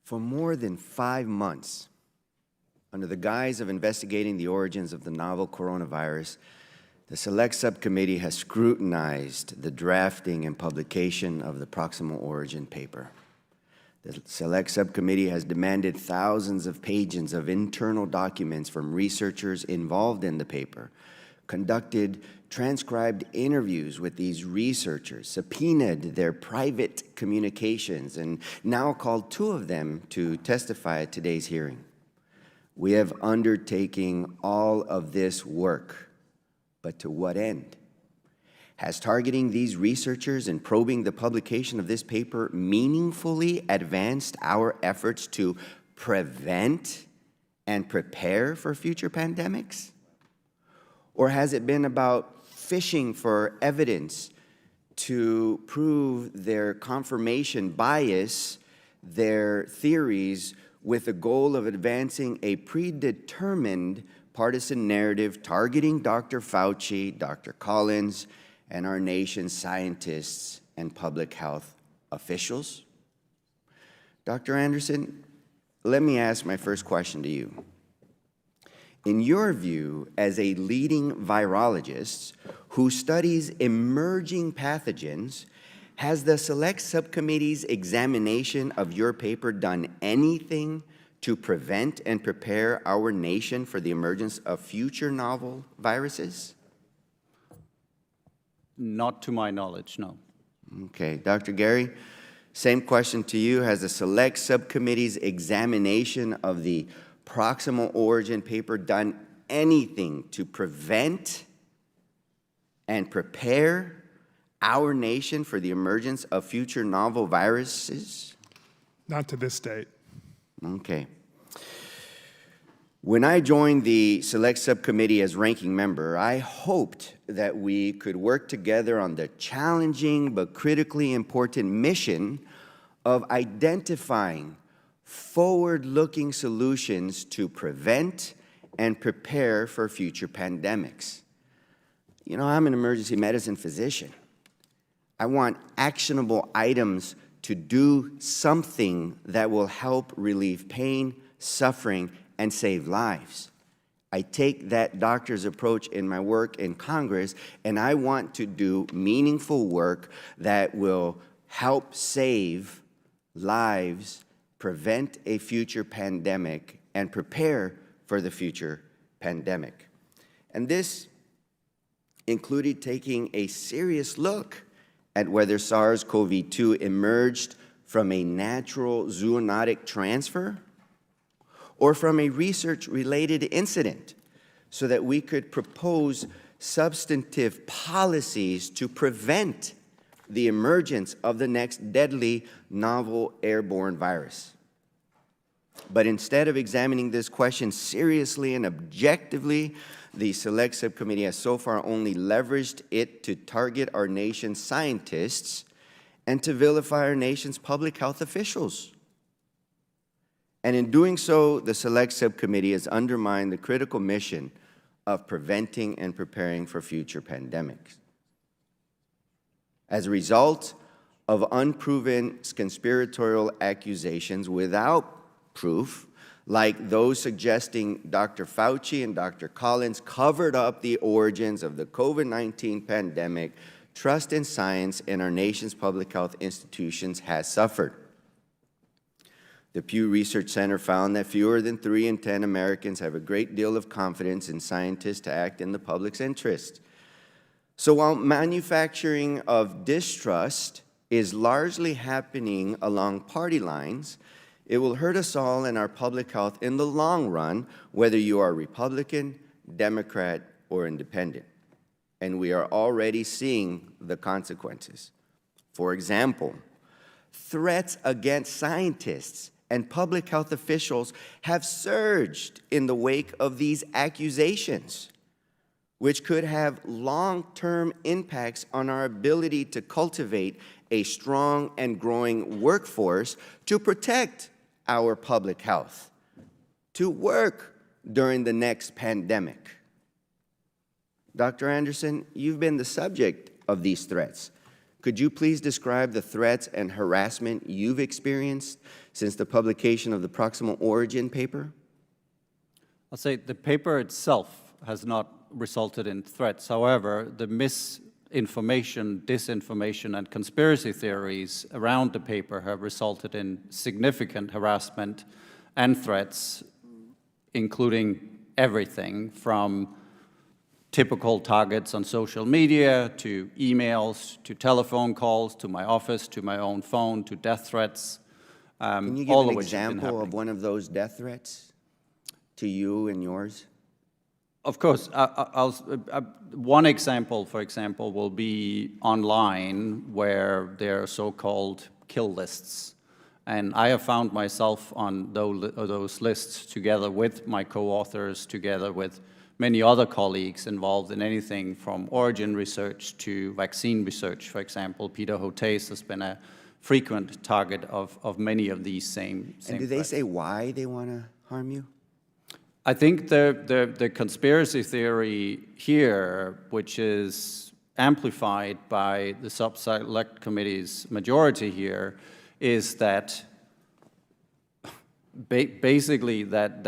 For more than 5 months, under the guise of investigating the origins of the novel coronavirus, the Select Subcommittee has scrutinized the drafting and publication of the Proximal Origin paper. The Select Subcommittee has demanded thousands of pages of internal documents from researchers involved in the paper, conducted transcribed interviews with these researchers, subpoenaed their private communications, and now called 2 of them to testify at today's hearing. We have undertaken all of this work, but to what end? Has targeting these researchers and probing the publication of this paper meaningfully advanced our efforts to prevent and prepare for future pandemics? Or has it been about fishing for evidence to prove their confirmation bias, their theories, with the goal of advancing a predetermined partisan narrative targeting Dr. Fauci, Dr. Collins, and our nation's scientists and public health officials? Dr. Anderson, let me ask my first question to you. In your view, as a leading virologist who studies emerging pathogens, has the Select Subcommittee's examination of your paper done anything to prevent and prepare our nation for the emergence of future novel viruses? Not to my knowledge, no. Okay. Dr. Gary, same question to you. Has the Select Subcommittee's examination of the Proximal Origin paper done anything to prevent and prepare our nation for the emergence of future novel viruses? Not to this date. Okay. When I joined the Select Subcommittee as ranking member, I hoped that we could work together on the challenging but critically important mission of identifying forward-looking solutions to prevent and prepare for future pandemics. You know, I'm an emergency medicine physician. I want actionable items to do something that will help relieve pain, suffering, and save lives. I take that doctor's approach in my work in Congress, and I want to do meaningful work that will help save lives, prevent a future pandemic, and prepare for the future pandemic. And this included taking a serious look at whether SARS-CoV-2 emerged from a natural zoonotic transfer or from a research-related incident, so that we could propose substantive policies to prevent the emergence of the next deadly novel airborne virus. But instead of examining this question seriously and objectively, the Select Subcommittee has so far only leveraged it to target our nation's scientists and to vilify our nation's public health officials. And in doing so, the Select Subcommittee has undermined the critical mission of preventing and preparing for future pandemics. As a result of unproven conspiratorial accusations without proof, like those suggesting Dr. Fauci and Dr. Collins covered up the origins of the COVID-19 pandemic, trust in science and our nation's public health institutions has suffered. The Pew Research Center found that fewer than 3 in 10 Americans have a great deal of confidence in scientists to act in the public's interest. So while manufacturing of distrust is largely happening along party lines, it will hurt us all in our public health in the long run, whether you are Republican, Democrat, or Independent. And we are already seeing the consequences. For example, threats against scientists and public health officials have surged in the wake of these accusations, which could have long-term impacts on our ability to cultivate a strong and growing workforce to protect our public health, to work during the next pandemic. Dr. Anderson, you've been the subject of these threats. Could you please describe the threats and harassment you've experienced since the publication of the Proximal Origin paper? I'll say the paper itself has not resulted in threats. However, the misinformation, disinformation, and conspiracy theories around the paper have resulted in significant harassment and threats, including everything from typical targets on social media, to emails, to telephone calls, to my office, to my own phone, to death threats. Can you give all an of which have been example of happening. one of those death threats to you and yours? Of course, one example, for example, will be online where there are so-called kill lists. And I have found myself on those lists together with my co-authors, together with many other colleagues involved in anything from origin research to vaccine research. For example, Peter Hotez has been a frequent target of many of these same And do they threats. say why they want to harm you? I think the conspiracy theory here, which is amplified by the Sub-Select Committee's majority here, is that basically that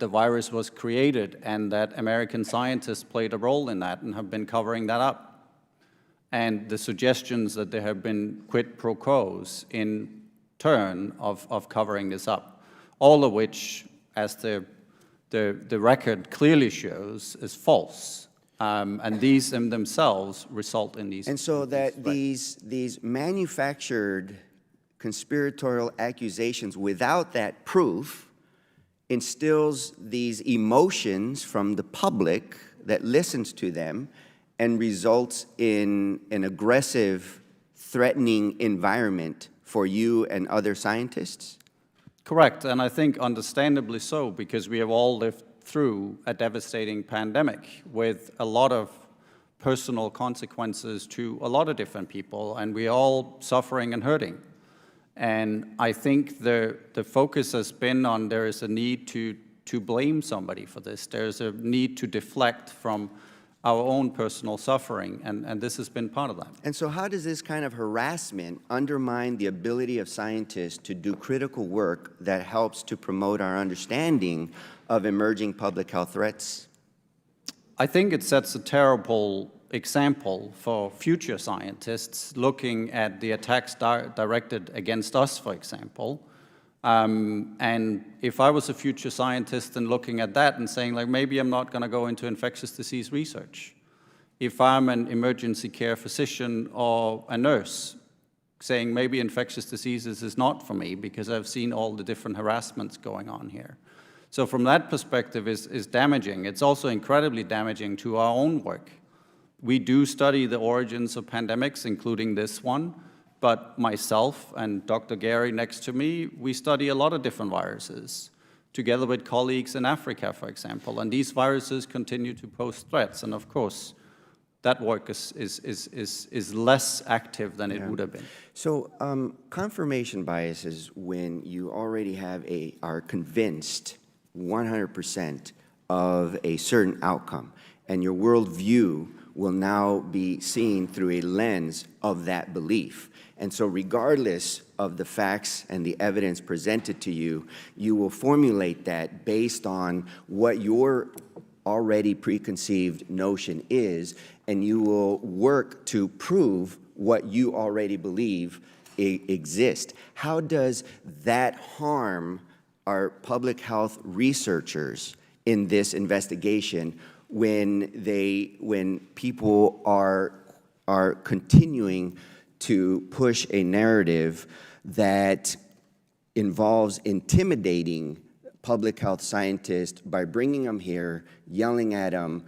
the virus was created and that American scientists played a role in that and have been covering that up. And the suggestions that there have been quid pro quos in turn of covering this up, all of which, as the record clearly shows, is false. And these in themselves result in these. And so that these manufactured conspiratorial accusations without that proof instills these emotions from the public that listens to them and results in an aggressive, threatening environment for you and other scientists? Correct, and I think understandably so, because we have all lived through a devastating pandemic with a lot of personal consequences to a lot of different people, and we're all suffering and hurting. And I think the focus has been on there is a need to blame somebody for this. There's a need to deflect from our own personal suffering, and this has been part of that. And so how does this kind of harassment undermine the ability of scientists to do critical work that helps to promote our understanding of emerging public health threats? I think it sets a terrible example for future scientists looking at the attacks directed against us, for example. And if I was a future scientist and looking at that and saying, like, maybe I'm not going to go into infectious disease research. If I'm an emergency care physician or a nurse saying maybe infectious diseases is not for me because I've seen all the different harassments going on here. So from that perspective is damaging. It's also incredibly damaging to our own work. We do study the origins of pandemics, including this one. But myself and Dr. Gary next to me, we study a lot of different viruses, together with colleagues in Africa, for example. And these viruses continue to pose threats. And of course, that work is less active than it would have been. So confirmation bias is when you already are convinced 100% of a certain outcome, and your worldview will now be seen through a lens of that belief. And so regardless of the facts and the evidence presented to you, you will formulate that based on what your already preconceived notion is, and you will work to prove what you already believe exists. How does that harm our public health researchers in this investigation when people are continuing to push a narrative that involves intimidating public health scientists by bringing them here, yelling at them,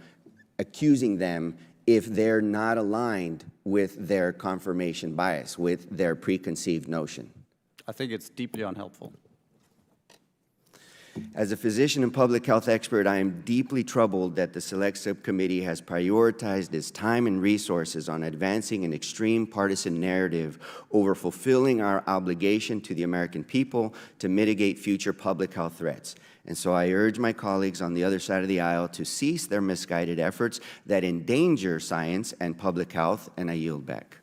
accusing them if they're not aligned with their confirmation bias, with their preconceived notion? I think it's deeply unhelpful. As a physician and public health expert, I am deeply troubled that the Select Subcommittee has prioritized its time and resources on advancing an extreme partisan narrative over fulfilling our obligation to the American people to mitigate future public health threats. And so I urge my colleagues on the other side of the aisle to cease their misguided efforts that endanger science and public health, and I yield back.